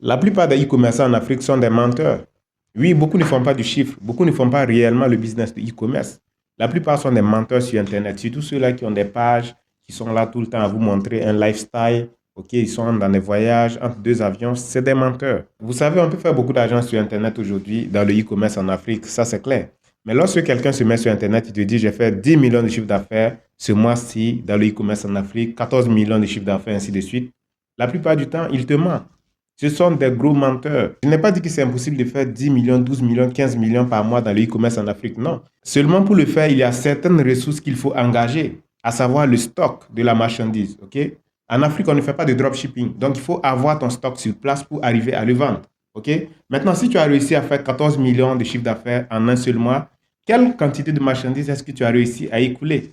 La plupart des e-commerçants en Afrique sont des menteurs. Oui, beaucoup ne font pas du chiffre, beaucoup ne font pas réellement le business de e-commerce. La plupart sont des menteurs sur Internet, surtout ceux-là qui ont des pages, qui sont là tout le temps à vous montrer un lifestyle. Ok, ils sont dans des voyages entre deux avions, c'est des menteurs. Vous savez, on peut faire beaucoup d'argent sur Internet aujourd'hui dans le e-commerce en Afrique, ça c'est clair. Mais lorsque quelqu'un se met sur Internet, il te dit, j'ai fait 10 millions de chiffre d'affaires ce mois-ci dans le e-commerce en Afrique, 14 millions de chiffre d'affaires, ainsi de suite. La plupart du temps, il te ment. Ce sont des gros menteurs. Je n'ai pas dit que c'est impossible de faire 10 millions, 12 millions, 15 millions par mois dans le e-commerce en Afrique. Non. Seulement pour le faire, il y a certaines ressources qu'il faut engager, à savoir le stock de la marchandise. Ok? En Afrique, on ne fait pas de dropshipping. Donc, il faut avoir ton stock sur place pour arriver à le vendre. Ok? Maintenant, si tu as réussi à faire 14 millions de chiffre d'affaires en un seul mois, quelle quantité de marchandises est-ce que tu as réussi à écouler?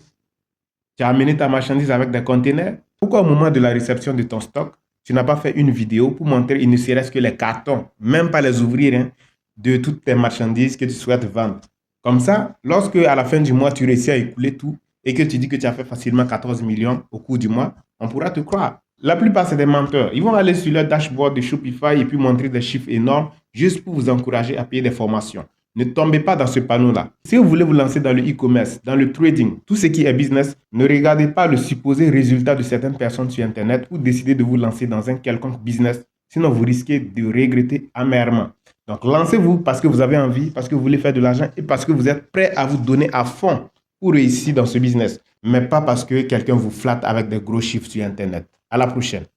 Tu as amené ta marchandise avec des containers. Pourquoi au moment de la réception de ton stock, tu n'as pas fait une vidéo pour montrer, il ne serait-ce que les cartons, même pas les ouvrir, hein, de toutes tes marchandises que tu souhaites vendre. Comme ça, lorsque à la fin du mois, tu réussis à écouler tout et que tu dis que tu as fait facilement 14 millions au cours du mois, on pourra te croire. La plupart, c'est des menteurs. Ils vont aller sur leur dashboard de Shopify et puis montrer des chiffres énormes juste pour vous encourager à payer des formations. Ne tombez pas dans ce panneau-là. Si vous voulez vous lancer dans le e-commerce, dans le trading, tout ce qui est business, ne regardez pas le supposé résultat de certaines personnes sur Internet ou décidez de vous lancer dans un quelconque business. Sinon, vous risquez de regretter amèrement. Donc, lancez-vous parce que vous avez envie, parce que vous voulez faire de l'argent et parce que vous êtes prêt à vous donner à fond pour réussir dans ce business. Mais pas parce que quelqu'un vous flatte avec des gros chiffres sur Internet. À la prochaine.